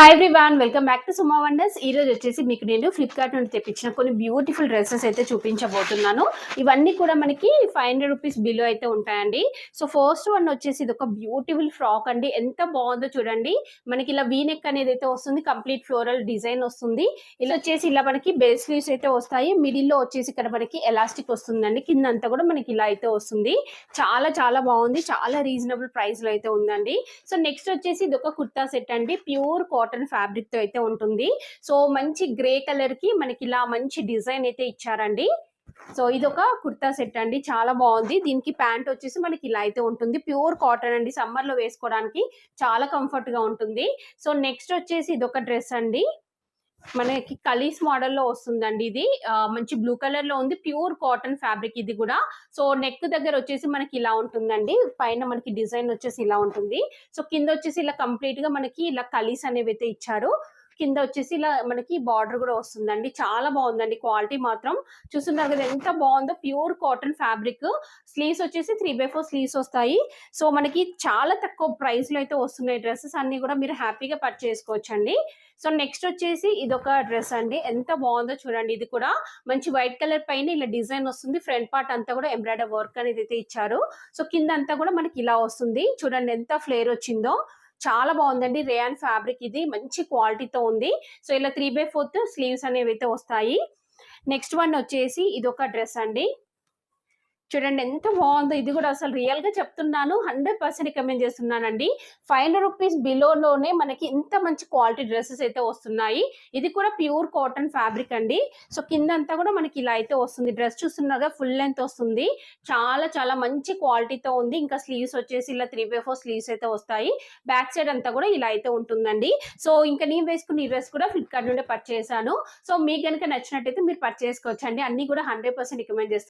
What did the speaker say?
Hi everyone, welcome back to Suma wonders. ఈ రోజు వచ్చేసి మీకు నేను ఫ్లిప్కార్ట్ నుండి తెప్పించిన కొన్ని బ్యూటిఫుల్ డ్రెస్సెస్ అయితే చూపించబోతున్నాను. ఇవన్నీ కూడా మనకి 500 రూపీస్ బిలో అయితే ఉంటాయండి. సో ఫస్ట్ వన్ వచ్చేసి ఇది ఒక బ్యూటిఫుల్ ఫ్రాక్ అండి. ఎంత బాగుందో చూడండి. మనకి ఇలా వీ నెక్ అనేది అయితే వస్తుంది, కంప్లీట్ ఫ్లోరల్ డిజైన్ వస్తుంది. ఇలా వచ్చేసి ఇలా మనకి బేస్ స్లీవ్స్ అయితే వస్తాయి. మిడిల్ లో వచ్చేసి ఇక్కడ మనకి ఎలాస్టిక్ వస్తుందండి. కింద అంతా కూడా మనకి ఇలా అయితే వస్తుంది. చాలా చాలా బాగుంది, చాలా రీజనబుల్ ప్రైస్ లో అయితే ఉందండి. సో నెక్స్ట్ వచ్చేసి ఇది ఒక కుర్తా సెట్ అండి. ప్యూర్ కాటన్ ఫ్యాబ్రిక్ తో అయితే ఉంటుంది. సో మంచి గ్రే కలర్ కి మనకి ఇలా మంచి డిజైన్ అయితే ఇచ్చారండి. సో ఇది ఒక కుర్తా సెట్ అండి, చాలా బాగుంది. దీనికి ప్యాంట్ వచ్చేసి మనకి ఇలా అయితే ఉంటుంది. ప్యూర్ కాటన్ అండి, సమ్మర్ లో వేసుకోవడానికి చాలా కంఫర్ట్ గా ఉంటుంది. సో నెక్స్ట్ వచ్చేసి ఇది ఒక డ్రెస్ అండి. మనకి కలీస్ మోడల్లో వస్తుందండి. ఇది మంచి బ్లూ కలర్ లో ఉంది. ప్యూర్ కాటన్ ఫ్యాబ్రిక్ ఇది కూడా. సో నెక్ దగ్గర వచ్చేసి మనకి ఇలా ఉంటుందండి. పైన మనకి డిజైన్ వచ్చేసి ఇలా ఉంటుంది. సో కింద వచ్చేసి ఇలా కంప్లీట్ గా మనకి ఇలా కలీస్ అనేవి అయితే ఇచ్చారు. కింద వచ్చేసి ఇలా మనకి బార్డర్ కూడా వస్తుందండి. చాలా బాగుందండి, క్వాలిటీ మాత్రం చూస్తున్నారు కదా ఎంత బాగుందో. Pure cotton fabric. స్లీవ్స్ వచ్చేసి 3/4 స్లీవ్స్ వస్తాయి. సో మనకి చాలా తక్కువ ప్రైస్ లో అయితే వస్తున్నాయి. డ్రెస్సెస్ అన్ని కూడా మీరు హ్యాపీగా పర్చేస్ చేసుకోవచ్చండి. సో నెక్స్ట్ వచ్చేసి ఇదొక డ్రెస్ అండి. ఎంత బాగుందో చూడండి. ఇది కూడా మంచి వైట్ కలర్ పైన ఇలా డిజైన్ వస్తుంది. ఫ్రంట్ పార్ట్ అంతా కూడా ఎంబ్రాయిడరీ వర్క్ అనేది అయితే ఇచ్చారు. సో కింద అంతా కూడా మనకి ఇలా వస్తుంది. చూడండి ఎంత ఫ్లేర్ వచ్చిందో. చాలా బాగుందండి. రేయాన్ ఫ్యాబ్రిక్ ఇది మంచి క్వాలిటీతో ఉంది. సో ఇలా 3/4 స్లీవ్స్ అనేవి అయితే వస్తాయి. నెక్స్ట్ వన్ వచ్చేసి ఇది ఒక డ్రెస్ అండి. చూడండి ఎంత బాగుందో. ఇది కూడా అసలు రియల్ గా చెప్తున్నాను, 100% రికమెండ్ చేస్తున్నానండి. 500 రూపీస్ బిలోలోనే మనకి ఇంత మంచి క్వాలిటీ డ్రెస్సెస్ అయితే వస్తున్నాయి. ఇది కూడా ప్యూర్ కాటన్ ఫ్యాబ్రిక్ అండి. సో కింద అంతా కూడా మనకి ఇలా అయితే వస్తుంది. డ్రెస్ చూస్తున్నాగా ఫుల్ లెంత్ వస్తుంది. చాలా చాలా మంచి క్వాలిటీతో ఉంది. ఇంకా స్లీవ్స్ వచ్చేసి ఇలా 3/4 స్లీవ్స్ అయితే వస్తాయి. బ్యాక్ సైడ్ అంతా కూడా ఇలా అయితే ఉంటుందండి. సో ఇంకా నేను వేసుకున్న ఈ డ్రెస్ కూడా ఫ్లిప్కార్ట్ నుండి పర్చేసాను. సో మీకు కనుక నచ్చినట్టయితే మీరు పర్చేసుకోవచ్చు అండి. అన్ని కూడా 100% రికమెండ్ చేస్తాను.